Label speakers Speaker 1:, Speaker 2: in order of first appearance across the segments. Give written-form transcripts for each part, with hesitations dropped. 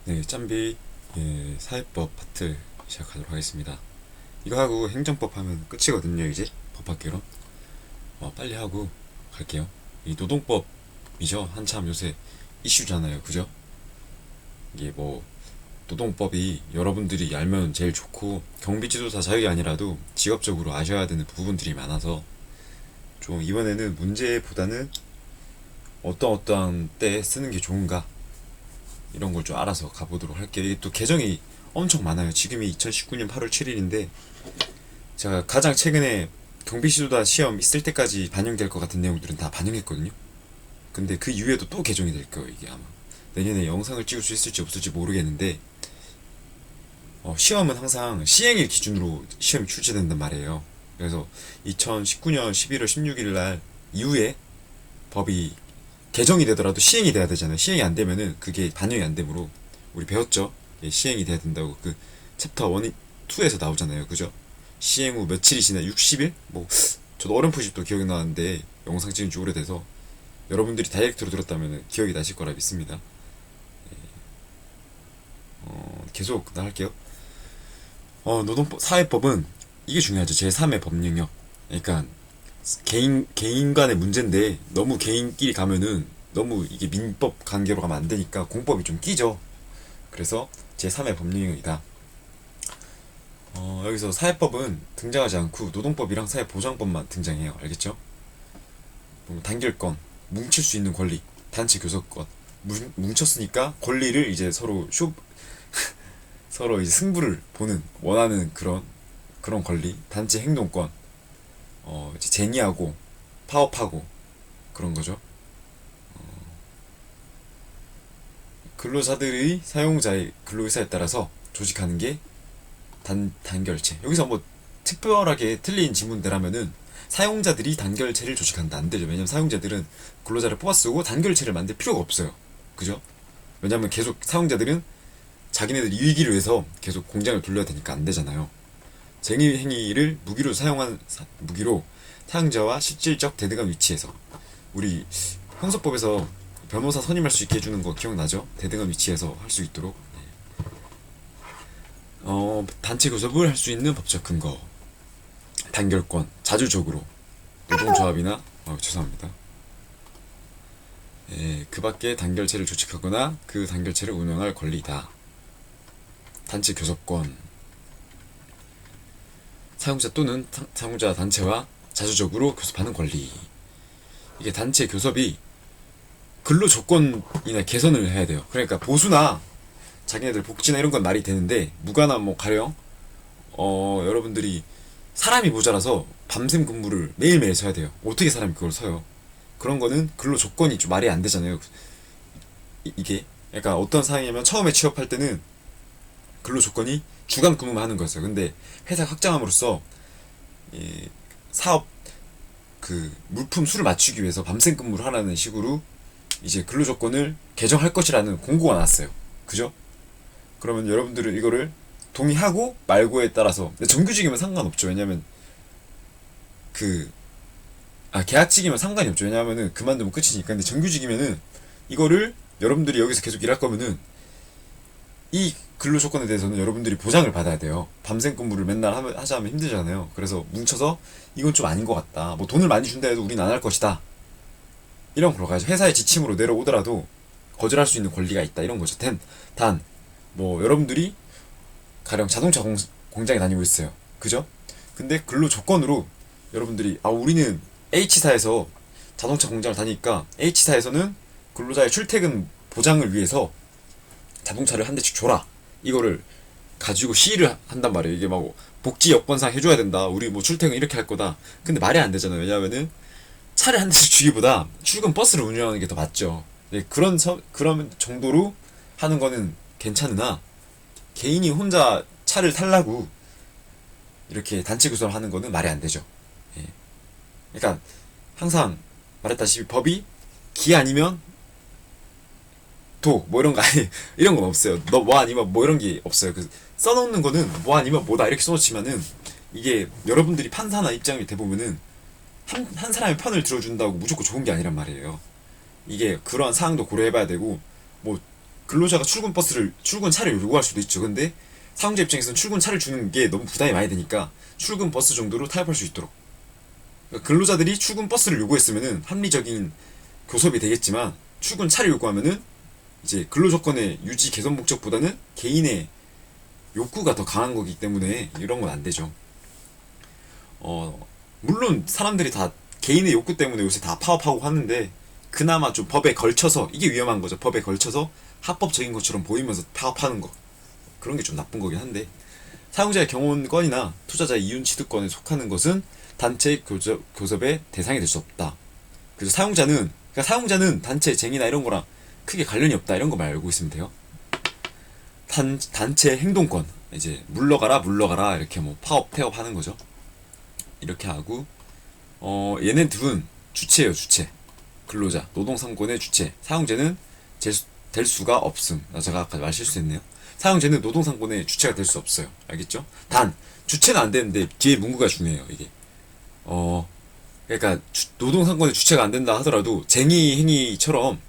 Speaker 1: 네, 짬비 사회법 파트 시작하도록 하겠습니다. 이거 하고 행정법 하면 끝이거든요. 이제 법학개론 빨리 하고 갈게요. 이 노동법이죠. 한참 요새 이슈잖아요. 그죠? 이게 뭐 노동법이 여러분들이 알면 제일 좋고 경비지도사 자격이 아니라도 직업적으로 아셔야 되는 부분들이 많아서 좀 이번에는 문제보다는 어떠한 때에 쓰는 게 좋은가 이런 걸 좀 알아서 가보도록 할게요. 이게 또 개정이 엄청 많아요. 지금이 2019년 8월 7일인데 제가 가장 최근에 경비시도다 시험 있을 때까지 반영될 것 같은 내용들은 다 반영했거든요. 근데 그 이후에도 또 개정이 될 거예요. 이게 아마 내년에 영상을 찍을 수 있을지 없을지 모르겠는데 시험은 항상 시행일 기준으로 시험이 출제된단 말이에요. 그래서 2019년 11월 16일 날 이후에 법이 개정이 되더라도 시행이 돼야 되잖아요. 시행이 안 되면은 그게 반영이 안 되므로 우리 배웠죠. 시행이 돼야 된다고 그 챕터 1, 2에서 나오잖아요. 그죠? 시행 후 며칠이 지나 60일? 뭐 저도 어렴풋이 기억이 나는데 영상 찍은 지 오래돼서 여러분들이 다이렉트로 들었다면 기억이 나실 거라 믿습니다. 계속 나갈게요. 노동법 사회법은 이게 중요하죠. 제3의 법령력. 그러니까 개인 간의 문제인데 너무 개인끼리 가면은 너무 이게 민법 관계로 가면 안 되니까 공법이 좀 끼죠. 그래서 제3의 법령이다. 여기서 사회법은 등장하지 않고 노동법이랑 사회보장법만 등장해요. 알겠죠? 단결권, 뭉칠 수 있는 권리, 단체 교섭권. 뭉쳤으니까 권리를 이제 서로 이제 승부를 보는 원하는 그런 권리, 단체 행동권, 이제 제니하고 파업하고 그런 거죠. 근로자들의 사용자의 근로의사에 따라서 조직하는 게 단결체. 여기서 뭐 특별하게 틀린 지문대라면은 사용자들이 단결체를 조직한다 안 되죠. 왜냐면 사용자들은 근로자를 뽑아 쓰고 단결체를 만들 필요가 없어요. 그죠? 왜냐면 계속 사용자들은 자기네들 이익을 위해서 계속 공장을 돌려야 되니까 안 되잖아요. 쟁의 행위를 무기로 사용자와 실질적 대등한 위치에서 우리 형사법에서 변호사 선임할 수 있게 해주는 거 기억나죠? 대등한 위치에서 할 수 있도록 단체 교섭을 할 수 있는 법적 근거 단결권 자주적으로 노동조합이나 죄송합니다. 그 밖에 단결체를 조직하거나 그 단결체를 운영할 권리다. 단체 교섭권 사용자 또는 사용자 단체와 자주적으로 교섭하는 권리. 이게 단체 교섭이 근로 조건이나 개선을 해야 돼요. 그러니까 보수나 자기네들 복지나 이런 건 말이 되는데 무가나 뭐 가령 여러분들이 사람이 모자라서 밤샘 근무를 매일매일 서야 돼요. 어떻게 사람이 그걸 서요? 그런 거는 근로 조건이 좀 말이 안 되잖아요. 이게 그러니까 어떤 상황이냐면 처음에 취업할 때는 근로 조건이 주간 근무만 하는 거였어요. 근데 회사 확장함으로써 이 사업 그 물품 수를 맞추기 위해서 밤샘 근무를 하라는 식으로 이제 근로 조건을 개정할 것이라는 공고가 나왔어요. 그죠? 그러면 여러분들은 이거를 동의하고 말고에 따라서 정규직이면 상관없죠. 왜냐면 계약직이면 상관이 없죠. 왜냐하면은 그만두면 끝이니까. 근데 정규직이면은 이거를 여러분들이 여기서 계속 일할 거면은 이 근로 조건에 대해서는 여러분들이 보장을 받아야 돼요. 밤샘 근무를 맨날 하자 하면 힘들잖아요. 그래서 뭉쳐서 이건 좀 아닌 것 같다. 뭐 돈을 많이 준다 해도 우린 안 할 것이다. 이런 걸로 가야죠. 회사의 지침으로 내려오더라도 거절할 수 있는 권리가 있다. 이런 거죠. 뭐 여러분들이 가령 자동차 공장에 다니고 있어요. 그죠? 근데 근로 조건으로 여러분들이 우리는 H사에서 자동차 공장을 다니니까 H사에서는 근로자의 출퇴근 보장을 위해서 자동차를 한 대씩 줘라. 이거를 가지고 시위를 한단 말이에요. 이게 막 복지 여건상 해줘야 된다. 우리 뭐 출퇴근 이렇게 할 거다. 근데 말이 안 되잖아요. 왜냐면은 차를 한 대씩 주기보다 출근 버스를 운영하는 게 더 맞죠. 그런 정도로 하는 거는 괜찮으나 개인이 혼자 차를 탈라고 이렇게 단체 구성을 하는 거는 말이 안 되죠. 그러니까 항상 말했다시피 법이 기 아니면 도 뭐 이런 거 아니 이런 건 없어요. 너 뭐 아니면 뭐 이런 게 없어요. 써놓는 거는 뭐 아니면 뭐다 이렇게 써놓지만은 이게 여러분들이 판사나 입장이 돼보면은 한 사람의 편을 들어준다고 무조건 좋은 게 아니란 말이에요. 이게 그러한 사항도 고려해봐야 되고 뭐 근로자가 출근 차를 요구할 수도 있죠. 근데 사용자 입장에서는 출근 차를 주는 게 너무 부담이 많이 되니까 출근 버스 정도로 타협할 수 있도록. 그러니까 근로자들이 출근 버스를 요구했으면은 합리적인 교섭이 되겠지만 출근 차를 요구하면은 이제 근로 조건의 유지 개선 목적보다는 개인의 욕구가 더 강한 거기 때문에 이런 건 안 되죠. 물론 사람들이 다 개인의 욕구 때문에 요새 다 파업하고 하는데 그나마 좀 법에 걸쳐서 이게 위험한 거죠. 법에 걸쳐서 합법적인 것처럼 보이면서 파업하는 거 그런 게 좀 나쁜 거긴 한데 사용자의 경호권이나 투자자의 이윤 취득권에 속하는 것은 단체 교섭의 대상이 될 수 없다. 그래서 사용자는 단체 쟁의나 이런 거랑 크게 관련이 없다 이런 거만 알고 있으면 돼요. 단체 행동권 이제 물러가라 이렇게 뭐 파업 태업하는 거죠. 이렇게 하고 얘네 둘은 주체예요. 주체 근로자 노동상권의 주체 사용자는 될 수가 없음. 제가 아까 말 실수했네요. 사용자는 노동상권의 주체가 될 수 없어요. 알겠죠? 단 주체는 안 되는데 뒤에 문구가 중요해요. 이게 그러니까 노동상권의 주체가 안 된다 하더라도 쟁의 행위처럼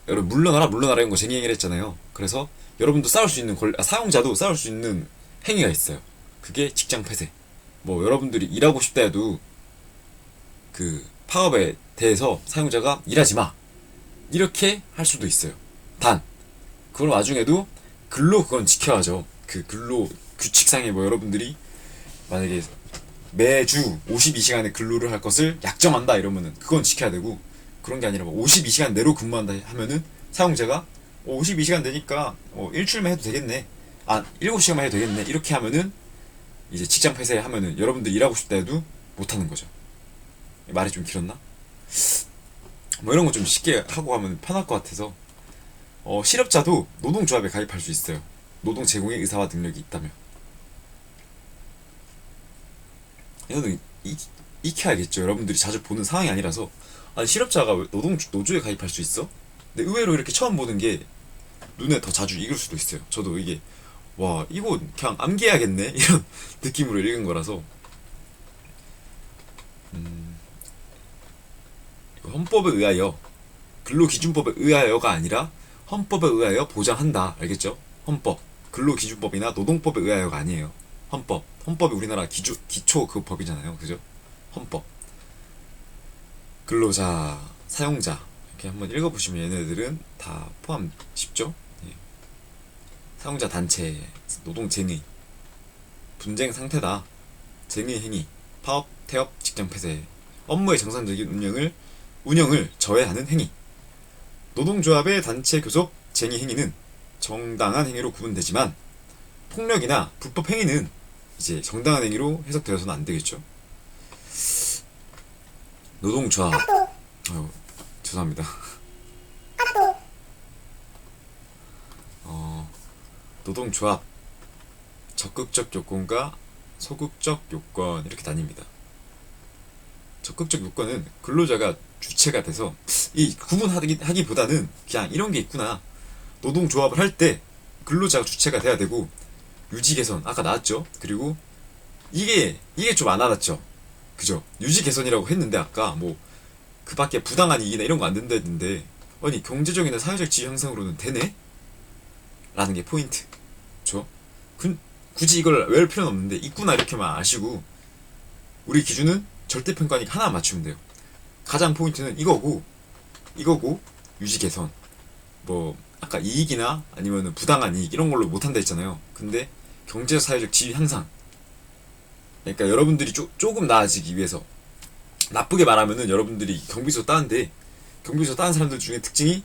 Speaker 1: 여러분 물러나라 이런 거 쟁의 행위를 했잖아요. 그래서 여러분도 싸울 수 있는 사용자도 싸울 수 있는 행위가 있어요. 그게 직장 폐쇄. 뭐 여러분들이 일하고 싶다 해도 그 파업에 대해서 사용자가 일하지 마 이렇게 할 수도 있어요. 단 그런 와중에도 그건 지켜야죠. 그 근로 규칙상에 뭐 여러분들이 만약에 매주 52시간의 근로를 할 것을 약정한다 이러면은 그건 지켜야 되고 그런 게 아니라 뭐 52시간 내로 근무한다 하면은 사용자가 52시간 되니까 일주일만 해도 되겠네. 7시간만 해도 되겠네. 이렇게 하면은 이제 직장 폐쇄 하면은 여러분들 일하고 싶다 해도 못 하는 거죠. 말이 좀 길었나? 뭐 이런 거 좀 쉽게 하고 하면 편할 것 같아서 실업자도 노동조합에 가입할 수 있어요. 노동 제공의 의사와 능력이 있다면. 이거는 익혀야겠죠. 여러분들이 자주 보는 상황이 아니라서 아니 실업자가 왜 노조에 가입할 수 있어? 근데 의외로 이렇게 처음 보는 게 눈에 더 자주 익을 수도 있어요. 저도 이게 와 이거 그냥 암기해야겠네 이런 느낌으로 읽은 거라서 헌법에 의하여 근로기준법에 의하여가 아니라 헌법에 의하여 보장한다. 알겠죠? 헌법 근로기준법이나 노동법에 의하여가 아니에요. 헌법이 우리나라 기초 그 법이잖아요. 그죠? 헌법 근로자 사용자 이렇게 한번 읽어보시면 얘네들은 다 포함 쉽죠? 예. 사용자 단체 노동쟁의 분쟁 상태다 쟁의 행위 파업 태업 직장 폐쇄 업무의 정상적인 운영을 저해하는 행위 노동조합의 단체 교섭 쟁의 행위는 정당한 행위로 구분되지만 폭력이나 불법 행위는 이제 정당한 행위로 해석되어서는 안 되겠죠. 노동조합 죄송합니다. 노동조합 적극적 요건과 소극적 요건 이렇게 나뉩니다. 적극적 요건은 근로자가 주체가 돼서 이 구분하기보다는 그냥 이런 게 있구나. 노동조합을 할 때 근로자가 주체가 돼야 되고 유지 개선 아까 나왔죠. 그리고 이게 좀 안 와닿죠. 그죠? 유지 개선이라고 했는데 아까 뭐 그 밖에 부당한 이익이나 이런 거 안 된다 했는데 아니 경제적이나 사회적 지위 향상으로는 되네? 라는 게 포인트. 그죠? 굳이 이걸 외울 필요는 없는데 있구나 이렇게만 아시고 우리 기준은 절대평가니까 하나 맞추면 돼요. 가장 포인트는 이거고 유지 개선 뭐 아까 이익이나 아니면 부당한 이익 이런 걸로 못한다 했잖아요. 근데 경제적 사회적 지위 향상 그러니까 여러분들이 조금 나아지기 위해서 나쁘게 말하면은 여러분들이 경비소 따는데 경비소 따는 사람들 중에 특징이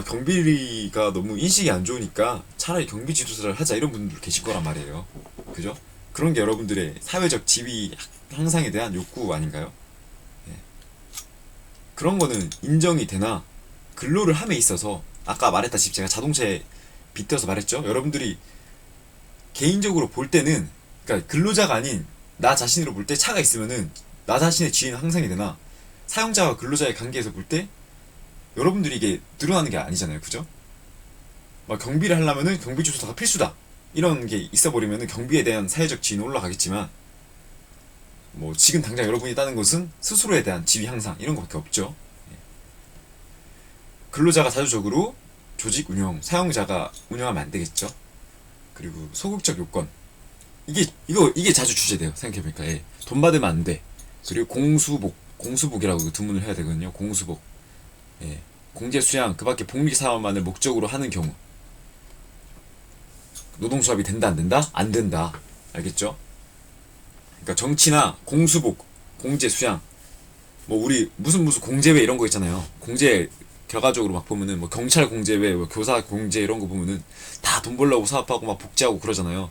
Speaker 1: 경비가 너무 인식이 안 좋으니까 차라리 경비 지도사를 하자 이런 분들 계실 거란 말이에요. 그죠? 그런 게 여러분들의 사회적 지위 향상에 대한 욕구 아닌가요? 네. 그런 거는 인정이 되나 근로를 함에 있어서 아까 말했다시피 제가 자동차에 빗대어서 말했죠. 여러분들이 개인적으로 볼 때는 그러니까 근로자가 아닌 나 자신으로 볼 때 차가 있으면은 나 자신의 지위는 향상이 되나 사용자와 근로자의 관계에서 볼 때 여러분들이 이게 늘어나는 게 아니잖아요. 그죠? 막 경비를 하려면은 경비 주소사가 필수다 이런 게 있어버리면은 경비에 대한 사회적 지위는 올라가겠지만 뭐 지금 당장 여러분이 따는 것은 스스로에 대한 지위 향상 이런 것밖에 없죠. 근로자가 자주적으로 조직 운영, 사용자가 운영하면 안 되겠죠. 그리고 소극적 요건. 이게 자주 주제돼요. 생각해보니까. 예. 돈 받으면 안 돼. 그리고 공수복이라고 두문을 해야 되거든요. 공수복. 예. 공제 수양, 그 밖에 복리 사업만을 목적으로 하는 경우. 노동조합이 된다, 안 된다? 안 된다. 알겠죠? 그러니까 정치나 공수복, 공제 수양, 뭐 우리 무슨 공제회 이런 거 있잖아요. 공제 결과적으로 막 보면은 뭐 경찰 공제회, 뭐 교사 공제 이런 거 보면은 다 돈 벌려고 사업하고 막 복지하고 그러잖아요.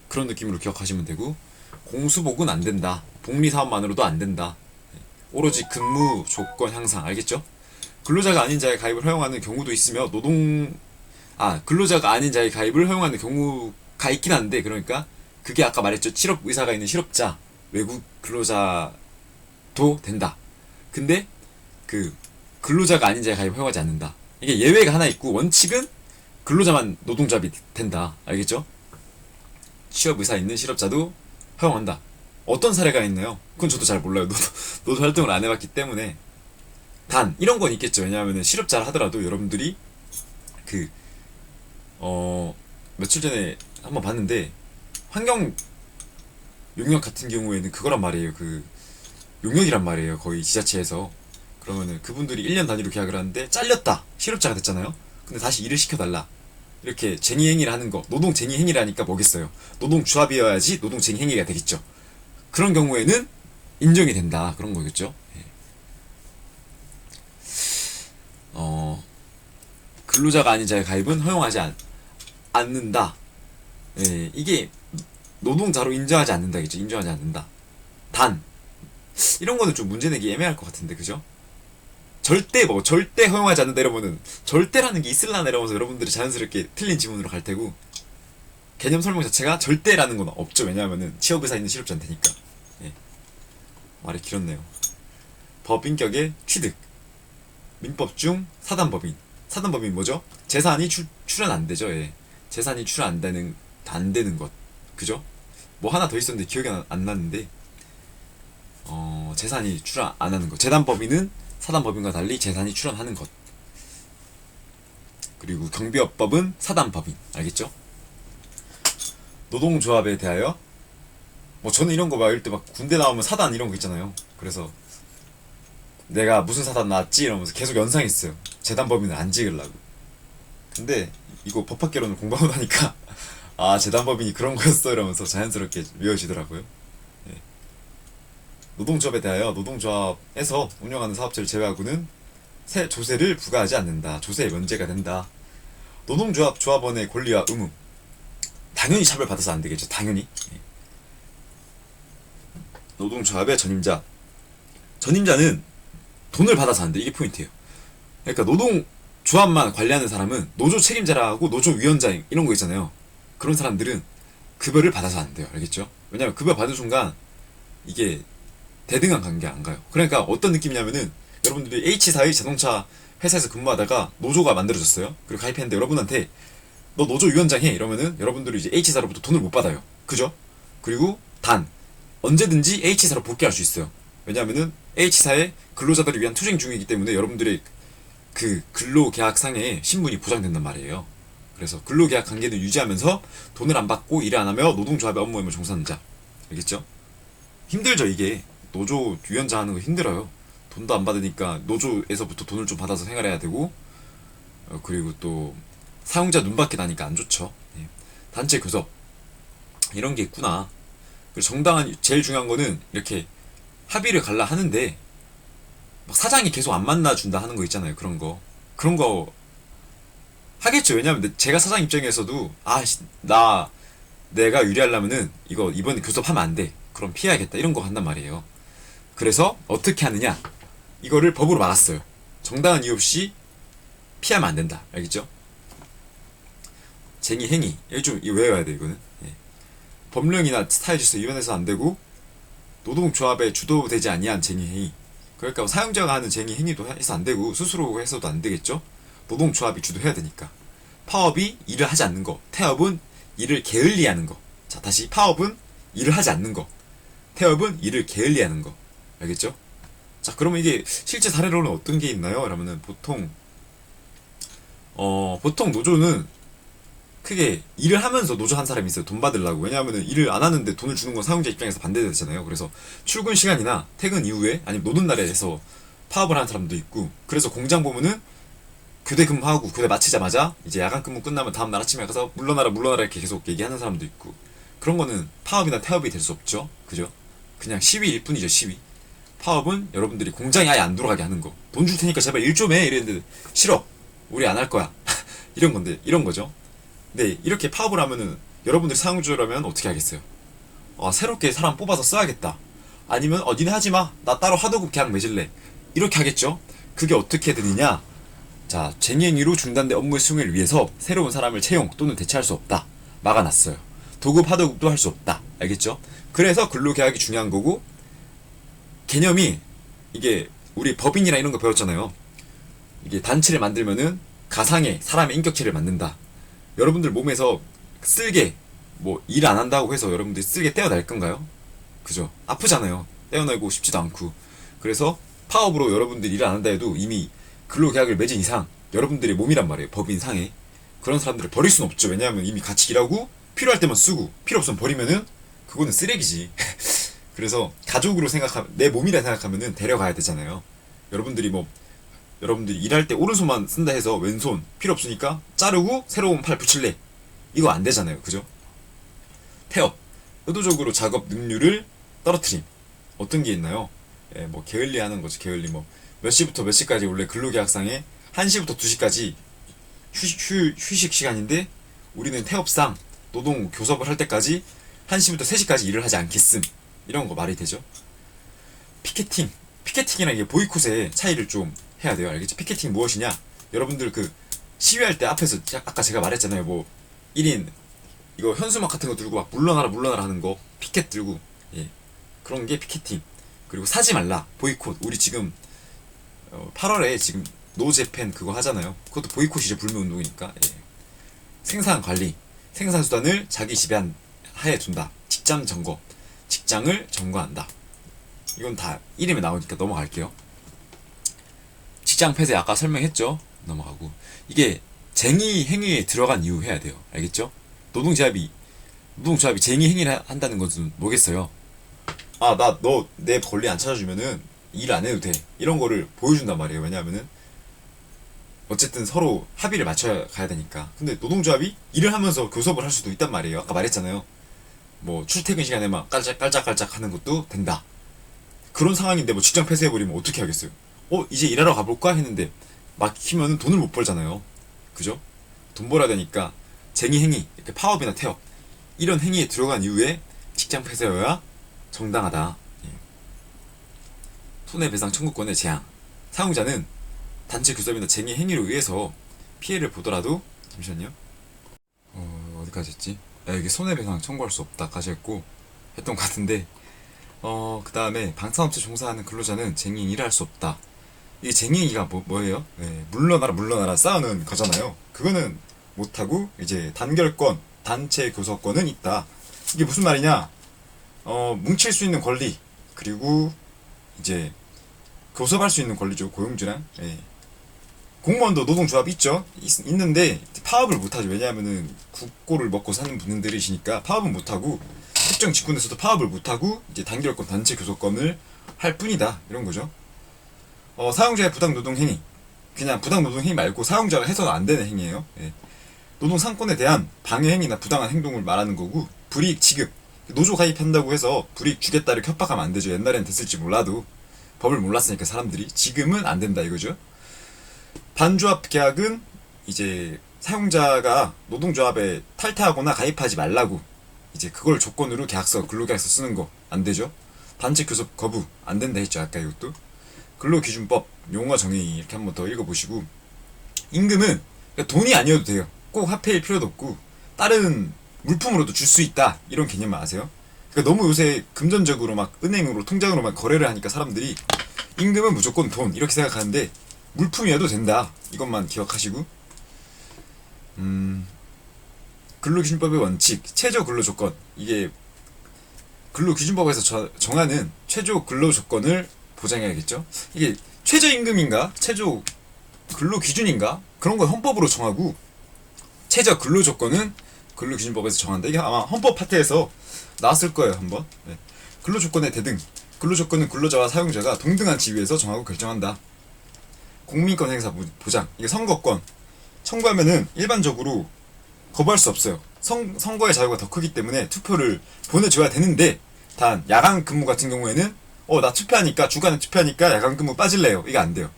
Speaker 1: 그런 느낌으로 기억하시면 되고, 공수복은 안 된다. 복리 사업만으로도 안 된다. 오로지 근무 조건 향상. 알겠죠? 근로자가 아닌 자의 가입을 허용하는 경우도 있으며 근로자가 아닌 자의 가입을 허용하는 경우가 있긴 한데, 그러니까 그게 아까 말했죠. 실업 의사가 있는 실업자, 외국 근로자도 된다. 근데 그 근로자가 아닌 자의 가입을 허용하지 않는다. 이게 예외가 하나 있고, 원칙은 근로자만 노동조합이 된다. 알겠죠? 취업 의사 있는 실업자도 허용한다. 어떤 사례가 있나요? 그건 저도 잘 몰라요. 노조 활동을 안 해봤기 때문에. 단 이런 건 있겠죠. 왜냐하면 실업자를 하더라도 여러분들이 며칠 전에 한번 봤는데, 환경 용역 같은 경우에는 그거란 말이에요. 용역이란 말이에요. 거의 지자체에서. 그러면은 그분들이 1년 단위로 계약을 하는데 잘렸다. 실업자가 됐잖아요. 근데 다시 일을 시켜달라. 이렇게 쟁의 행위를 하는 거. 노동 쟁의 행위를 하니까 뭐겠어요. 노동조합이어야지 노동 쟁의 행위가 되겠죠. 그런 경우에는 인정이 된다. 그런 거겠죠. 근로자가 아닌 자의 가입은 허용하지 않는다. 이게 노동자로 인정하지 않는다겠죠. 인정하지 않는다. 단 이런 거는 좀 문제내기 애매할 것 같은데, 그죠? 절대 허용하지 않는다 이러면은 절대라는 게 있을라나 이러면서 여러분들이 자연스럽게 틀린 지문으로 갈 테고, 개념 설명 자체가 절대라는 건 없죠. 왜냐하면은 취업의사 있는 실업자는 되니까. 말이 길었네요. 법인격의 취득. 민법 중 사단법인 뭐죠? 재산이 출연 안 되죠. 재산이 출연 안 되는 것. 그죠? 뭐 하나 더 있었는데 기억이 안 나는데, 재산이 출연 안 하는 것. 재단법인은 사단법인과 달리 재산이 출연하는 것. 그리고 경비업법은 사단법인. 알겠죠? 노동조합에 대하여, 뭐 저는 이런 거 막 이럴 때 막 군대 나오면 사단 이런 거 있잖아요. 그래서 내가 무슨 사단 나왔지 이러면서 계속 연상했어요. 재단법인을 안 찍으려고. 근데 이거 법학개론을 공부하고 나니까 재단법인이 그런 거였어 이러면서 자연스럽게 외워지더라고요. 노동조합에 대하여 노동조합에서 운영하는 사업체를 제외하고는 조세를 부과하지 않는다. 조세에 면제가 된다. 조합원의 권리와 의무. 당연히 차별받아서 안 되겠죠. 당연히. 노동조합의 전임자는 돈을 받아서 안 돼. 이게 포인트예요. 그러니까 노동조합만 관리하는 사람은 노조 책임자라고 노조위원장 이런 거 있잖아요. 그런 사람들은 급여를 받아서 안 돼요. 알겠죠? 왜냐면 급여 받은 순간 이게 대등한 관계 안 가요. 그러니까 어떤 느낌이냐면은, 여러분들이 H사의 자동차 회사에서 근무하다가 노조가 만들어졌어요. 그리고 가입했는데 여러분한테 너 노조위원장 해 이러면은 여러분들이 이제 H사로부터 돈을 못 받아요. 그죠? 그리고 언제든지 H사로 복귀할 수 있어요. 왜냐하면은 H사의 근로자들을 위한 투쟁 중이기 때문에 여러분들의 그 근로계약상의 신분이 보장된단 말이에요. 그래서 근로계약 관계를 유지하면서 돈을 안 받고 일을 안 하며 노동조합의 업무에 종사하는 자. 알겠죠? 힘들죠. 이게 노조 위원장 하는 거 힘들어요. 돈도 안 받으니까 노조에서부터 돈을 좀 받아서 생활해야 되고, 그리고 또 사용자 눈밖에 나니까 안 좋죠. 단체 교섭 이런 게 있구나. 그리고 제일 중요한 거는 이렇게 합의를 갈라 하는데 막 사장이 계속 안 만나준다 하는 거 있잖아요. 그런 거 하겠죠. 왜냐면 제가 사장 입장에서도 내가 유리하려면은 이거 이번에 교섭하면 안 돼. 그럼 피해야겠다. 이런 거 한단 말이에요. 그래서 어떻게 하느냐? 이거를 법으로 막았어요. 정당한 이유 없이 피하면 안 된다. 알겠죠? 쟁의 행위. 이거 외워야 돼. 이거는. 법령이나 사회질서 위반해서 안 되고, 노동조합에 주도되지 아니한 쟁의 행위. 그러니까 사용자가 하는 쟁의 행위도 해서 안 되고, 스스로 해서도 안 되겠죠? 노동조합이 주도해야 되니까. 파업이 일을 하지 않는 거. 태업은 일을 게을리하는 거. 자, 다시 파업은 일을 하지 않는 거. 태업은 일을 게을리하는 거. 알겠죠? 자, 그러면 이게 실제 사례로는 어떤 게 있나요? 그러면은 보통 보통 노조는 크게 일을 하면서 노조 한 사람이 있어요. 돈 받으려고. 왜냐하면 일을 안 하는데 돈을 주는 건 사용자 입장에서 반대되잖아요. 그래서 출근 시간이나 퇴근 이후에 아니면 노는 날에 해서 파업을 하는 사람도 있고, 그래서 공장 보면은 교대 근무하고 교대 마치자마자 이제 야간 근무 끝나면 다음날 아침에 가서 물러나라 물러나라 이렇게 계속 얘기하는 사람도 있고, 그런 거는 파업이나 태업이 될 수 없죠. 그죠? 그냥 시위일 뿐이죠. 시위. 파업은 여러분들이 공장이 아예 안 돌아가게 하는 거. 돈 줄 테니까 제발 일 좀 해 이랬는데 싫어. 우리 안 할 거야. 이런 건데, 이런 거죠. 네, 이렇게 파업을 하면은 여러분들이 사용주라면 어떻게 하겠어요? 새롭게 사람 뽑아서 써야겠다. 아니면 니네 하지 마. 나 따로 하도급 계약 맺을래. 이렇게 하겠죠. 그게 어떻게 되느냐? 자, 쟁행위로 중단된 업무 수행을 위해서 새로운 사람을 채용 또는 대체할 수 없다. 막아놨어요. 도급 하도급도 할 수 없다. 알겠죠? 그래서 근로계약이 중요한 거고, 개념이 이게 우리 법인이나 이런 거 배웠잖아요. 이게 단체를 만들면은 가상의 사람의 인격체를 만든다. 여러분들 몸에서 쓸개 뭐 일 안 한다고 해서 여러분들이 쓸개 떼어날 건가요? 그죠? 아프잖아요. 떼어내고 싶지도 않고. 그래서 파업으로 여러분들이 일을 안 한다 해도 이미 근로계약을 맺은 이상 여러분들의 몸이란 말이에요. 법인상에. 그런 사람들을 버릴 순 없죠. 왜냐하면 이미 같이 일하고 필요할 때만 쓰고 필요 없으면 버리면은 그거는 쓰레기지. 그래서 가족으로 생각하면, 내 몸이라 생각하면은 데려가야 되잖아요. 여러분들이 일할 때 오른손만 쓴다 해서 왼손 필요 없으니까 자르고 새로운 팔 붙일래, 이거 안 되잖아요. 그죠? 태업, 의도적으로 작업 능률을 떨어뜨림. 어떤 게 있나요? 뭐 게을리 하는 거지. 게을리. 뭐 몇 시부터 몇 시까지 원래 근로계약상에 1시부터 2시까지 휴식 시간인데 우리는 태업상 노동 교섭을 할 때까지 1시부터 3시까지 일을 하지 않겠음. 이런 거 말이 되죠? 피켓팅이랑 이게 보이콧의 차이를 좀 해야 돼요. 알겠지? 피켓팅 무엇이냐? 여러분들 그 시위할 때 앞에서 아까 제가 말했잖아요. 뭐 1인 이거 현수막 같은 거 들고 막 물러나라 하는 거, 피켓 들고, 예, 그런 게 피켓팅. 그리고 사지 말라, 보이콧. 우리 지금 8월에 지금 노제팬 그거 하잖아요. 그것도 보이콧이죠. 불매운동이니까. 예. 생산 관리, 생산 수단을 자기 지배한 하에 둔다. 직장 점거, 직장을 점거한다. 이건 다 이름에 나오니까 넘어갈게요. 직장 폐쇄 아까 설명했죠. 넘어가고, 이게 쟁의 행위에 들어간 이유 해야 돼요. 알겠죠? 노동조합이 쟁의 행위를 한다는 것은 뭐겠어요? 나 너 내 권리 안 찾아주면은 일 안 해도 돼. 이런 거를 보여준단 말이에요. 왜냐하면은 어쨌든 서로 합의를 맞춰야 가야 되니까. 근데 노동조합이 일을 하면서 교섭을 할 수도 있단 말이에요. 아까 말했잖아요. 뭐 출퇴근 시간에 막 깔짝깔짝 하는 것도 된다. 그런 상황인데 뭐 직장 폐쇄해버리면 어떻게 하겠어요? 이제 일하러 가볼까 했는데 막히면은 돈을 못 벌잖아요. 그죠? 돈 벌어야 되니까 쟁의 행위, 이렇게 파업이나 태업, 이런 행위에 들어간 이후에 직장 폐쇄여야 정당하다. 예. 손해배상 청구권의 제한. 사용자는 단체 교섭이나 쟁의 행위로 의해서 피해를 보더라도, 잠시만요. 어디까지 했지? 이게 손해배상 청구할 수 없다까지 했고 했던 것 같은데, 그 다음에 방산업체 종사하는 근로자는 쟁의 행위를 할 수 없다. 이게 쟁의 행위가 뭐예요? 물러나라 싸우는 거잖아요. 그거는 못하고 이제 단결권, 단체 교섭권은 있다. 이게 무슨 말이냐? 뭉칠 수 있는 권리, 그리고 이제 교섭할 수 있는 권리죠. 고용주랑. 예. 공무원도 노동조합 있죠. 있는데 파업을 못하죠. 왜냐하면은 국고를 먹고 사는 분들이시니까 파업은 못하고, 특정 직군에서도 파업을 못하고 이제 단결권, 단체 교섭권을 할 뿐이다. 이런 거죠. 사용자의 부당노동 행위, 그냥 부당노동 행위 말고 사용자가 해서는 안 되는 행위예요. 예. 노동 상권에 대한 방해 행위나 부당한 행동을 말하는 거고, 불이익 지급, 노조 가입한다고 해서 불이익 주겠다 이렇게 협박하면 안 되죠. 옛날엔 됐을지 몰라도 법을 몰랐으니까 사람들이. 지금은 안 된다 이거죠. 반조합 계약은 이제 사용자가 노동조합에 탈퇴하거나 가입하지 말라고, 이제 그걸 조건으로 근로계약서 쓰는 거 안 되죠. 단체 교섭 거부 안 된다 했죠. 아까 이것도. 근로기준법 용어 정의 이렇게 한번 더 읽어보시고, 임금은 돈이 아니어도 돼요. 꼭 화폐일 필요도 없고 다른 물품으로도 줄 수 있다. 이런 개념만 아세요? 그러니까 너무 요새 금전적으로 막 은행으로 통장으로 막 거래를 하니까 사람들이 임금은 무조건 돈 이렇게 생각하는데, 물품이어도 된다. 이것만 기억하시고, 근로기준법의 원칙, 최저 근로조건. 이게 근로기준법에서 정하는 최저 근로조건을 보장해야겠죠. 이게 최저임금인가 최저 근로기준인가? 그런 걸 헌법으로 정하고 최저 근로조건은 근로기준법에서 정한다. 이게 아마 헌법 파트에서 나왔을 거예요 한번. 네. 근로조건의 대등. 근로조건은 근로자와 사용자가 동등한 지위에서 정하고 결정한다. 공민권 행사 보장. 이게 선거권. 청구하면은 일반적으로 거부할 수 없어요. 선거의 자유가 더 크기 때문에 투표를 보내줘야 되는데, 단 야간 근무 같은 경우에는 나 투표하니까, 주간에 투표하니까 야간 근무 빠질래요. 이게 안 돼요.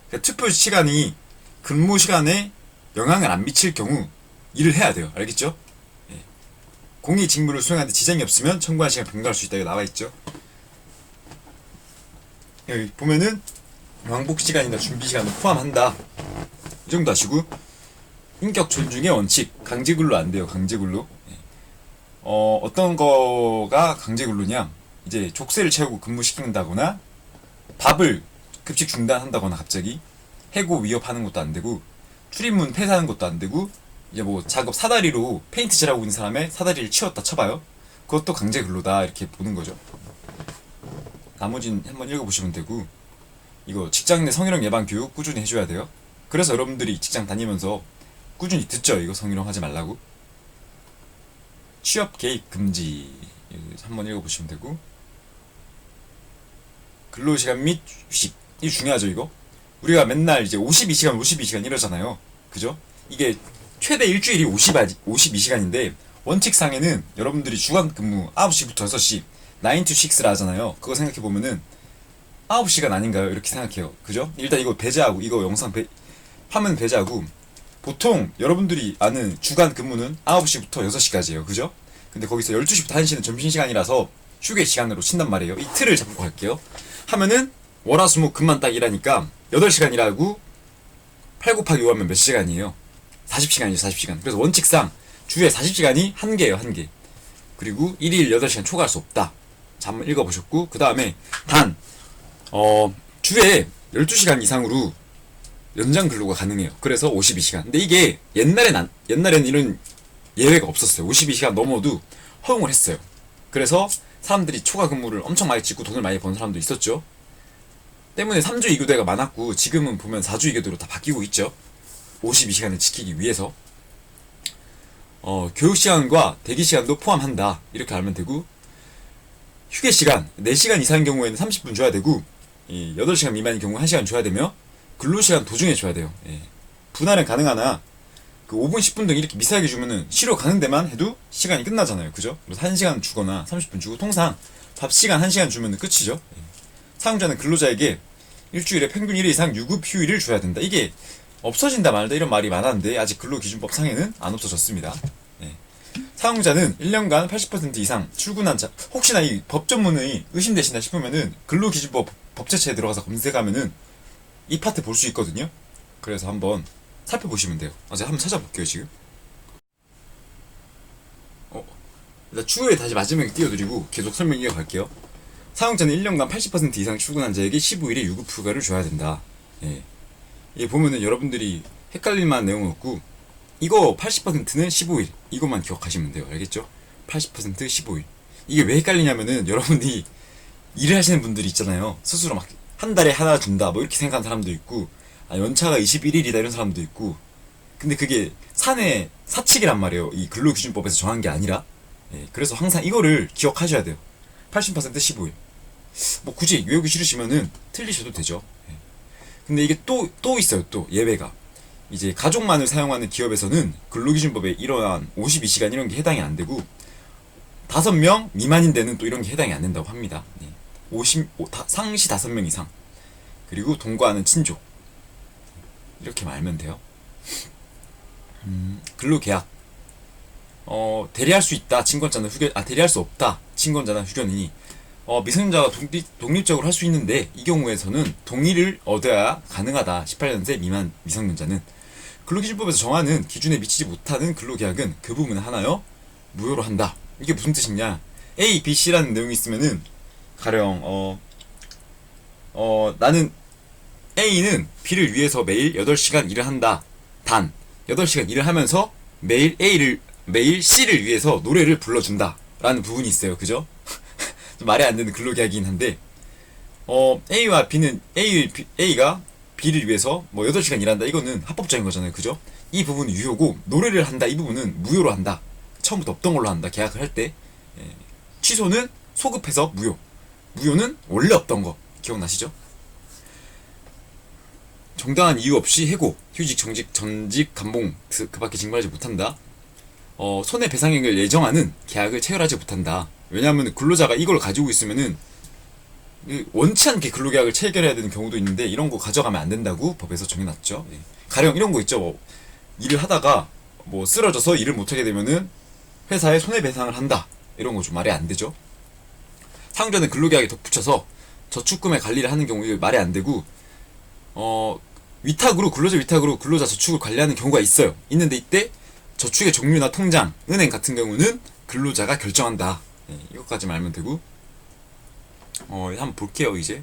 Speaker 1: 그러니까 투표 시간이 근무 시간에 영향을 안 미칠 경우 일을 해야 돼요. 알겠죠? 예. 공익 직무를 수행하는데 지장이 없으면 청구한 시간 변경할 수 있다. 이거 나와 있죠. 여기 보면은 왕복 시간이나 준비 시간을 포함한다. 이 정도 하시고, 인격 존중의 원칙. 강제 근로 안 돼요. 강제 근로. 예. 어떤 거가 강제 근로냐? 이제 족쇄를 채우고 근무시킨다거나, 밥을 급식 중단한다거나 갑자기 해고 위협하는 것도 안 되고, 출입문 폐쇄하는 것도 안 되고, 이제 뭐 작업 사다리로 페인트 칠하고 있는 사람의 사다리를 치웠다 쳐봐요. 그것도 강제 근로다. 이렇게 보는 거죠. 나머지는 한번 읽어보시면 되고, 이거 직장 내 성희롱 예방 교육 꾸준히 해줘야 돼요. 그래서 여러분들이 직장 다니면서 꾸준히 듣죠. 이거 성희롱 하지 말라고. 취업 개입 금지 한번 읽어보시면 되고, 근로시간 및 휴식. 이게 중요하죠. 이거 우리가 맨날 이제 52시간 이러잖아요. 그죠? 이게 최대 일주일이 52시간인데 원칙상에는 여러분들이 주간 근무 9시부터 6시 9 to 6라 하잖아요. 그거 생각해보면은 9시간 아닌가요? 이렇게 생각해요. 그죠? 일단 이거 배제하고, 이거 영상 화면 배제하고, 보통 여러분들이 아는 주간 근무는 9시부터 6시까지예요. 그죠? 근데 거기서 12시부터 1시는 점심시간이라서 휴게 시간으로 친단 말이에요. 이 틀을 잡고 갈게요. 하면은 월화수목 금만 딱 일하니까 8시간 일하고 8 곱하기 5 하면 몇 시간이에요? 40시간이죠. 40시간. 그래서 원칙상 주에 40시간이 한개예요. 한개. 그리고 1일 8시간 초과할 수 없다. 자, 한번 읽어보셨고, 그 다음에 단 주에 12시간 이상으로 연장 근로가 가능해요. 그래서 52시간. 근데 이게 옛날에는 이런 예외가 없었어요. 52시간 넘어도 허용을 했어요. 그래서 사람들이 초과 근무를 엄청 많이 찍고 돈을 많이 버는 사람도 있었죠. 때문에 3주 이교대가 많았고, 지금은 보면 4주 이교대로 다 바뀌고 있죠. 52시간을 지키기 위해서. 교육시간과 대기시간도 포함한다. 이렇게 알면 되고, 휴게시간 4시간 이상인 경우에는 30분 줘야 되고, 8시간 미만인 경우 1시간 줘야 되며, 근로시간 도중에 줘야 돼요. 예. 분할은 가능하나 그 5분 10분 등 이렇게 미세하게 주면은 쉬러 가는 데만 해도 시간이 끝나잖아요. 그죠? 그래서 1시간 주거나 30분 주고, 통상 밥 시간 1시간 주면은 끝이죠. 예. 사용자는 근로자에게 일주일에 평균 1회 이상 유급 휴일을 줘야 된다. 이게 없어진다 말다 이런 말이 많았는데 아직 근로기준법 상에는 안 없어졌습니다. 예. 사용자는 1년간 80% 이상 출근한 자, 혹시나 이 법 전문의 의심되신다 싶으면은 근로기준법 법제처에 들어가서 검색하면은 이 파트 볼 수 있거든요. 그래서 한번 살펴보시면 돼요. 제가 한번 찾아볼게요. 지금 일단 추후에 다시 마지막에 띄워드리고 계속 설명 이어갈게요. 사용자는 1년간 80% 이상 출근한 자에게 15일의 유급 휴가를 줘야 된다. 예. 이게 보면은 여러분들이 헷갈릴 만한 내용은 없고, 이거 80%는 15일 이것만 기억하시면 돼요. 알겠죠? 80% 15일. 이게 왜 헷갈리냐면은 여러분들이 일을 하시는 분들이 있잖아요. 스스로 막 한 달에 하나 준다 뭐 이렇게 생각하는 사람도 있고, 연차가 21일이다 이런 사람도 있고. 근데 그게 사칙이란 말이에요. 이 근로기준법에서 정한 게 아니라. 예. 그래서 항상 이거를 기억하셔야 돼요. 80% 15일. 뭐 굳이 외우기 싫으시면은 틀리셔도 되죠. 예. 근데 이게 또 있어요. 또 예외가. 이제 가족만을 사용하는 기업에서는 근로기준법에 이러한 52시간 이런 게 해당이 안 되고, 5명 미만인 데는 또 이런 게 해당이 안 된다고 합니다. 예. 상시 5명 이상. 그리고 동거하는 친족. 이렇게 알면 돼요. 근로계약. 대리할 수 있다. 친권자는 대리할 수 없다. 친권자나 휴견인이. 미성년자가 독립적으로 할 수 있는데, 이 경우에서는 동의를 얻어야 가능하다. 18년세 미만 미성년자는. 근로기준법에서 정하는 기준에 미치지 못하는 근로계약은 그 부분을 하나요? 무효로 한다. 이게 무슨 뜻이냐? A, B, C라는 내용이 있으면은 가령 나는 A는 B를 위해서 매일 8시간 일을 한다. 단 8시간 일을 하면서 매일 C를 위해서 노래를 불러준다 라는 부분이 있어요. 그죠? 좀 말이 안 되는 근로계약이긴 한데, A와 B는 A가 비를 위해서 뭐 8시간 일한다 이거는 합법적인 거잖아요. 그죠? 이 부분은 유효고 노래를 한다 이 부분은 무효로 한다. 처음부터 없던 걸로 한다. 계약을 할 때. 취소는 소급해서 무효. 무효는 원래 없던 거. 기억나시죠? 정당한 이유 없이 해고, 휴직, 정직, 전직, 감봉 그밖에 징발하지 못한다. 손해배상액을 예정하는 계약을 체결하지 못한다. 왜냐하면 근로자가 이걸 가지고 있으면은 원치 않게 근로계약을 체결해야 되는 경우도 있는데 이런 거 가져가면 안 된다고 법에서 정해놨죠. 가령 이런 거 있죠. 뭐 일을 하다가 뭐 쓰러져서 일을 못하게 되면은 회사에 손해배상을 한다. 이런 거 좀 말이 안 되죠. 사용자는 근로계약에 덧붙여서 저축금의 관리를 하는 경우 이게 말이 안 되고 위탁으로 근로자 위탁으로 근로자 저축을 관리하는 경우가 있어요. 있는데 이때 저축의 종류나 통장, 은행 같은 경우는 근로자가 결정한다. 이것까지만 알면 되고 한번 볼게요. 이제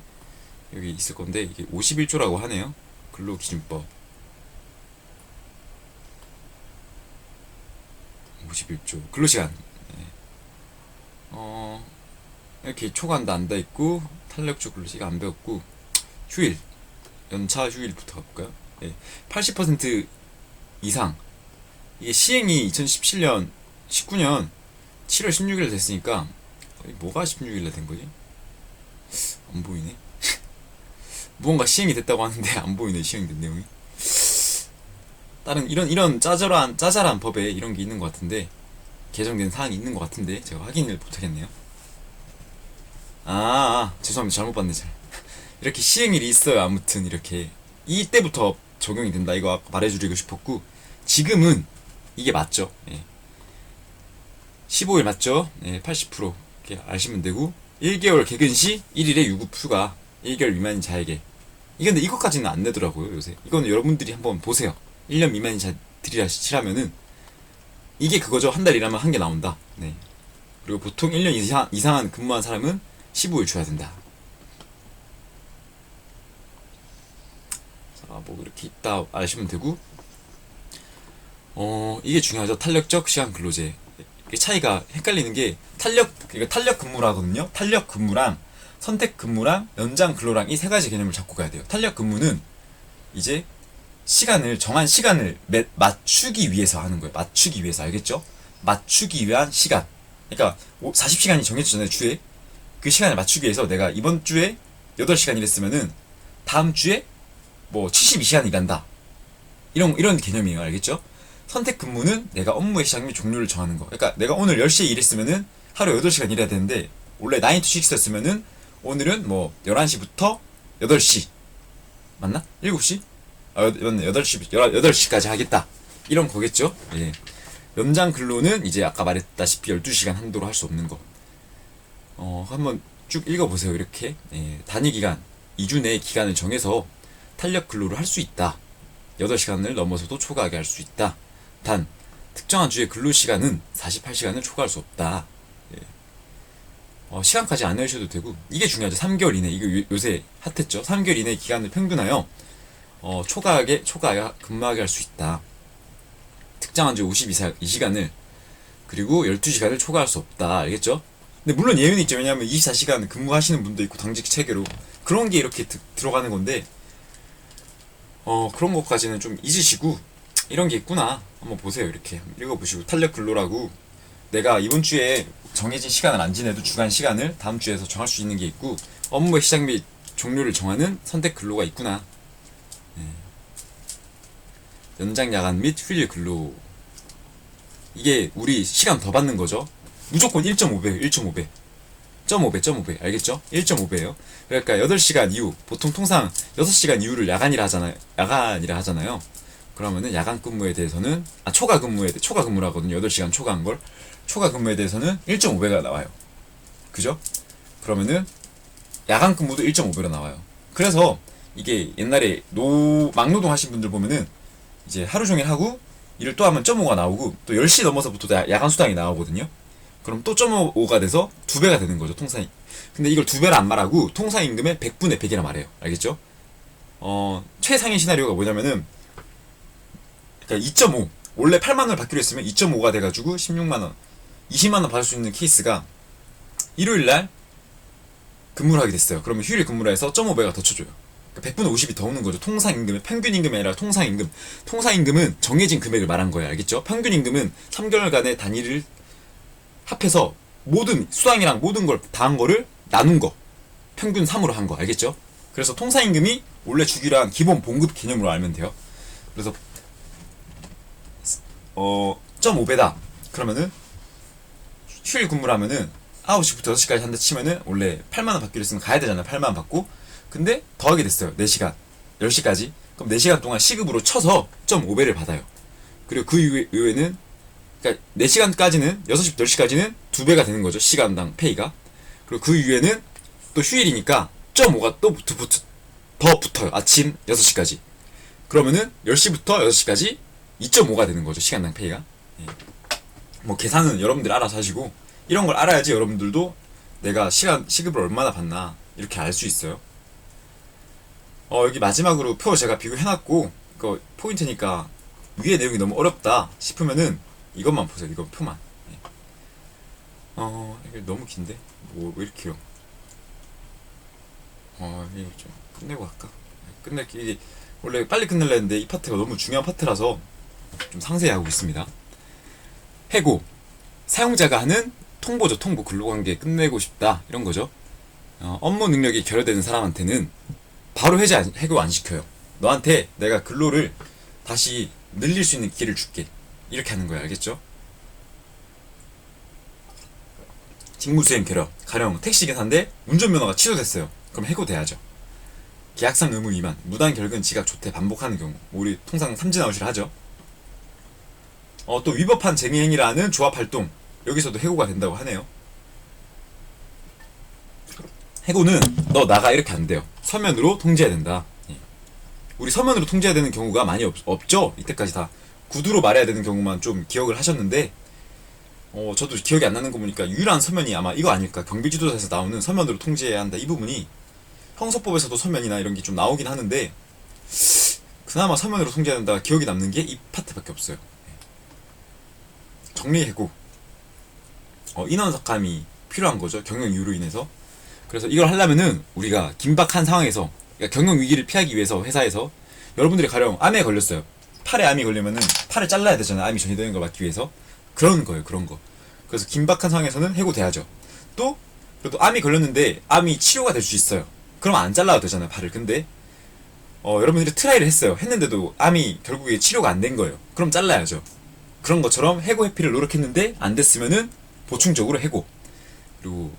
Speaker 1: 여기 있을 건데 이게 51조라고 하네요. 근로기준법 51조 근로시간 이렇게 초과한다 안다 있고 탄력적 근로시간 안 배웠고 휴일 연차 휴일부터 가볼까요? 80% 이상 이게 시행이 2017년 19년 7월 16일 됐으니까 뭐가 16일에 된 거지? 안 보이네. 무언가 시행이 됐다고 하는데 안 보이네. 시행된 내용이. 다른 이런 짜잘한 법에 이런 게 있는 것 같은데 개정된 사항이 있는 것 같은데 제가 확인을 못하겠네요. 죄송합니다. 잘못 봤네. 잘. 이렇게 시행일이 있어요. 아무튼 이렇게 이때부터 적용이 된다. 이거 아까 말해드리고 싶었고 지금은 이게 맞죠. 15일 맞죠? 80% 이렇게 아시면 되고 1개월 개근 시 1일의 유급휴가 1개월 미만인 자에게 근데 이것까지는 안 내더라고요. 요새 이거는 여러분들이 한번 보세요. 1년 미만인 자들이라 치라면은 이게 그거죠. 한 달 일하면 한 개 나온다. 그리고 보통 1년 이상한 근무한 사람은 15일 줘야 된다. 자, 뭐 이렇게 있다 아시면 되고 이게 중요하죠. 탄력적 시간 근로제. 차이가 헷갈리는 게 탄력 근무라 하거든요. 탄력 근무랑 선택 근무랑 연장 근로랑 이 세 가지 개념을 잡고 가야 돼요. 탄력 근무는 이제 정한 시간을 맞추기 위해서 하는 거예요. 맞추기 위해서. 알겠죠? 맞추기 위한 시간. 그러니까 40시간이 정해졌잖아요. 주에. 그 시간을 맞추기 위해서 내가 이번 주에 8시간 일했으면은 다음 주에 뭐 72시간 일한다. 이런 개념이에요. 알겠죠? 선택 근무는 내가 업무의 시작 및 종료를 정하는 거. 그러니까 내가 오늘 10시에 일했으면은 하루 8시간 일해야 되는데 원래 9 to 6였으면은 오늘은 뭐 11시부터 8시 맞나? 7시? 맞네. 8시까지 하겠다. 이런 거겠죠? 연장 근로는 이제 아까 말했다시피 12시간 한도로 할 수 없는 거. 한번 쭉 읽어보세요. 이렇게 단위 기간 2주 내의 기간을 정해서 탄력 근로를 할 수 있다. 8시간을 넘어서도 초과하게 할 수 있다. 단 특정한 주의 근로시간은 48시간을 초과할 수 없다. 시간까지 안 내셔도 되고 이게 중요하죠. 3개월 이내 이거 요새 핫했죠. 3개월 이내 기간을 평균하여 초과하게 근무하게 할 수 있다. 특정한 주 52시간을 그리고 12시간을 초과할 수 없다. 알겠죠? 근데 물론 예외는 있죠. 왜냐하면 24시간 근무하시는 분도 있고 당직 체계로 그런 게 이렇게 들어가는 건데 그런 것까지는 좀 잊으시고 이런 게 있구나 한번 보세요. 이렇게 읽어보시고 탄력 근로라고 내가 이번 주에 정해진 시간을 안 지내도 주간 시간을 다음 주에서 정할 수 있는 게 있고 업무의 시작 및 종료를 정하는 선택 근로가 있구나. 연장 야간 및 휴일 근로 이게 우리 시간 더 받는 거죠. 무조건 1.5배 1.5배 0.5배 알겠죠? 1.5배예요. 그러니까 8시간 이후 보통 통상 6시간 이후를 야간이라 하잖아요. 그러면은 야간 근무에 대해서는 초과 근무라 하거든요. 8시간 초과한 걸 초과 근무에 대해서는 1.5배가 나와요. 그죠? 그러면은 야간 근무도 1.5배로 나와요. 그래서 이게 옛날에 막노동 하신 분들 보면은 이제 하루 종일 하고 일을 또 하면 0.5가 나오고 또 10시 넘어서부터 야간 수당이 나오거든요. 그럼 또 0.5가 돼서 2배가 되는 거죠. 통상. 근데 이걸 2배를 안 말하고 통상 임금의 100분의 100이라 말해요. 알겠죠? 최상의 시나리오가 뭐냐면은 그러니까 2.5 원래 8만원을 받기로 했으면 2.5가 돼가지고 16만원 20만원 받을 수 있는 케이스가 일요일날 근무를 하게 됐어요. 그러면 휴일 근무를 해서 0.5배가 더 쳐줘요. 그러니까 100분의 50이 더 오는 거죠. 통상임금이 평균 임금이 아니라 통상임금. 통상임금은 정해진 금액을 말한 거예요. 알겠죠? 평균 임금은 3개월간의 단위를 합해서 모든 수당이랑 모든 걸 다 한 거를 나눈 거. 평균 3으로 한 거. 알겠죠? 그래서 통상임금이 원래 주기로 한 기본 봉급 개념으로 알면 돼요. 그래서 0.5배다. 그러면은 휴일 근무를 하면은 9시부터 6시까지 한다 치면은 원래 8만원 받기로 했으면 가야 되잖아요. 8만원 받고. 근데 더하게 됐어요. 4시간. 10시까지. 그럼 4시간 동안 시급으로 쳐서 0.5배를 받아요. 그리고 그 이후에는 그러니까 4시간까지는 6시부터 10시까지는 2배가 되는 거죠. 시간당 페이가. 그리고 그 이후에는 또 휴일이니까 0.5가 또 더 붙어요. 아침 6시까지. 그러면은 10시부터 6시까지 2.5가 되는 거죠. 시간당 페이가. 예. 뭐 계산은 여러분들이 알아서 하시고 이런 걸 알아야지 여러분들도 내가 시급을 얼마나 받나 이렇게 알 수 있어요. 여기 마지막으로 표 제가 비교해놨고 그 포인트니까 위에 내용이 너무 어렵다 싶으면은 이것만 보세요. 이거 표만. 예. 이게 너무 긴데? 왜 이렇게 길어? 이거 좀 끝내고 할까? 이게 원래 빨리 끝내려 했는데 이 파트가 너무 중요한 파트라서 좀 상세히 하고 있습니다. 해고. 사용자가 하는 통보죠. 통보. 근로관계 끝내고 싶다. 이런 거죠. 업무 능력이 결여되는 사람한테는 바로 해고 안 시켜요. 너한테 내가 근로를 다시 늘릴 수 있는 기회를 줄게. 이렇게 하는 거야. 알겠죠? 직무수행 결여. 가령 택시기사인데 운전면허가 취소됐어요. 그럼 해고돼야죠. 계약상 의무 위반, 무단 결근, 지각, 조퇴 반복하는 경우. 우리 통상 삼진아웃이라 하죠. 또 위법한 쟁의행위라는 조합활동. 여기서도 해고가 된다고 하네요. 해고는 너 나가 이렇게 안 돼요. 서면으로 통지해야 된다. 예. 우리 서면으로 통지해야 되는 경우가 많이 없죠? 이때까지 다 구두로 말해야 되는 경우만 좀 기억을 하셨는데 저도 기억이 안 나는 거 보니까 유일한 서면이 아마 이거 아닐까. 경비지도사에서 나오는 서면으로 통지해야 한다. 이 부분이 형소법에서도 서면이나 이런 게 좀 나오긴 하는데 그나마 서면으로 통지해야 된다 기억이 남는 게 이 파트밖에 없어요. 정리해고. 인원 삭감이 필요한 거죠. 경영 이유로 인해서. 그래서 이걸 하려면은 우리가 긴박한 상황에서 그러니까 경영 위기를 피하기 위해서 회사에서 여러분들이 가령 암에 걸렸어요. 팔에 암이 걸리면은 팔을 잘라야 되잖아요. 암이 전이되는 걸 막기 위해서. 그런 거예요. 그런 거. 그래서 긴박한 상황에서는 해고돼야죠. 또 그래도 암이 걸렸는데 암이 치료가 될 수 있어요. 그럼 안 잘라도 되잖아요. 팔을. 근데 여러분들이 트라이를 했어요. 했는데도 암이 결국에 치료가 안 된 거예요. 그럼 잘라야죠. 그런 것처럼 해고 회피를 노력했는데 안 됐으면은 보충적으로 해고. 그리고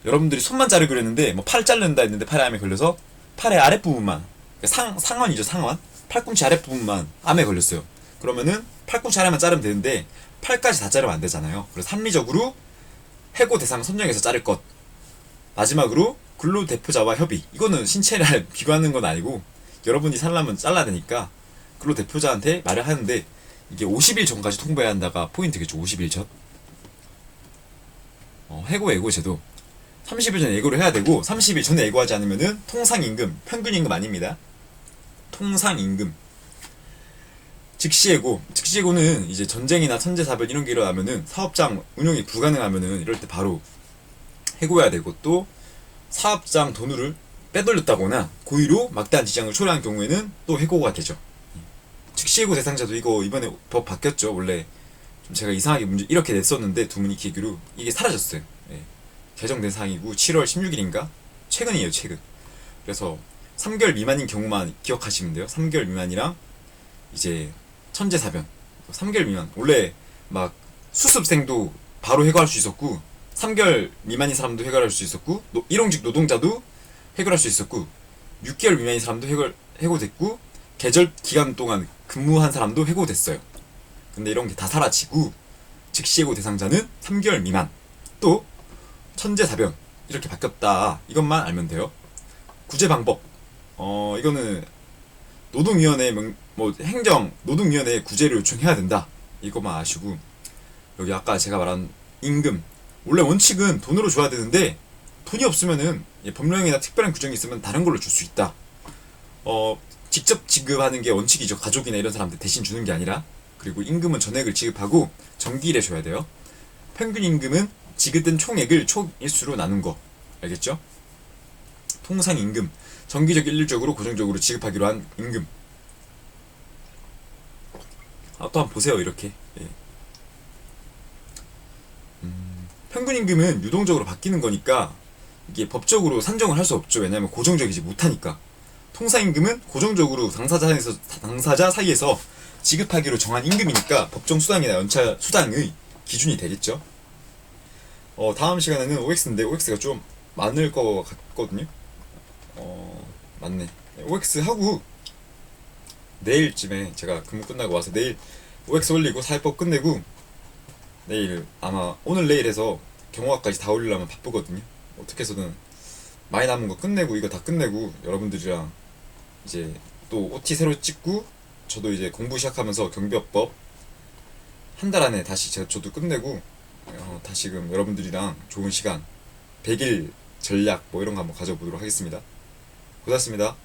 Speaker 1: 여러분들이 손만 자르기로 했는데 뭐 팔 자른다 했는데 팔에 암에 걸려서 팔의 아랫부분만 상완이죠. 상완. 팔꿈치 아랫부분만 암에 걸렸어요. 그러면은 팔꿈치 아래만 자르면 되는데 팔까지 다 자르면 안 되잖아요. 그래서 합리적으로 해고 대상 선정해서 자를 것. 마지막으로 근로대표자와 협의. 이거는 신체를 비교하는 건 아니고 여러분이 살려면 잘라야 되니까 근로대표자한테 말을 하는데 이게 50일 전까지 통보해야 한다가 포인트겠죠. 50일 전. 해고 예고 제도. 30일 전에 예고를 해야 되고 30일 전에 예고하지 않으면은 통상임금, 평균임금 아닙니다. 통상임금. 즉시예고. 즉시예고는 이제 전쟁이나 선제사변 이런 게 일어나면은 사업장 운영이 불가능하면은 이럴 때 바로 해고해야 되고 또 사업장 돈을 빼돌렸다거나 고의로 막대한 지장을 초래한 경우에는 또 해고가 되죠. 즉시해고 대상자도 이거 이번에 법 바뀌었죠. 원래 좀 제가 이상하게 문제 이렇게 냈었는데 두문이 계기로 이게 사라졌어요. 예. 개정된 사항이고 7월 16일인가? 최근이에요. 최근. 그래서 3개월 미만인 경우만 기억하시면 돼요. 3개월 미만이랑 이제 천재사변 3개월 미만. 원래 막 수습생도 바로 해고할 수 있었고 3개월 미만인 사람도 해고할 수 있었고 일용직 노동자도 해고할 수 있었고 6개월 미만인 사람도 해고됐고 계절 기간 동안 근무한 사람도 해고됐어요. 근데 이런 게 다 사라지고 즉시 해고 대상자는 3개월 미만 또 천재사변 이렇게 바뀌었다. 이것만 알면 돼요. 구제 방법. 이거는 노동위원회 뭐 행정 노동위원회에 구제를 요청해야 된다. 이것만 아시고 여기 아까 제가 말한 임금. 원래 원칙은 돈으로 줘야 되는데 돈이 없으면은 법령이나 특별한 규정이 있으면 다른 걸로 줄 수 있다. 직접 지급하는 게 원칙이죠. 가족이나 이런 사람들 대신 주는 게 아니라. 그리고 임금은 전액을 지급하고 정기일에 줘야 돼요. 평균 임금은 지급된 총액을 초일수로 나눈 거. 알겠죠? 통상 임금. 정기적 일률적으로 고정적으로 지급하기로 한 임금. 또 한번 보세요. 이렇게. 예. 평균 임금은 유동적으로 바뀌는 거니까 이게 법적으로 산정을 할 수 없죠. 왜냐하면 고정적이지 못하니까. 통사임금은 고정적으로 당사자 사이에서 지급하기로 정한 임금이니까 법정 수당이나 연차 수당의 기준이 되겠죠. 다음 시간에는 OX인데 OX가 좀 많을 것 같거든요. 맞네. OX 하고 내일쯤에 제가 근무 끝나고 와서 내일 OX 올리고 사회법 끝내고 내일 아마 오늘 내일 해서 경호학까지 다 올리려면 바쁘거든요. 어떻게 해서든 많이 남은 거 끝내고 이거 다 끝내고 여러분들이랑 이제 또 OT 새로 찍고 저도 이제 공부 시작하면서 경비업법 한 달 안에 다시 저도 끝내고 다시금 여러분들이랑 좋은 시간 100일 전략 뭐 이런 거 한번 가져보도록 하겠습니다. 고생하셨습니다.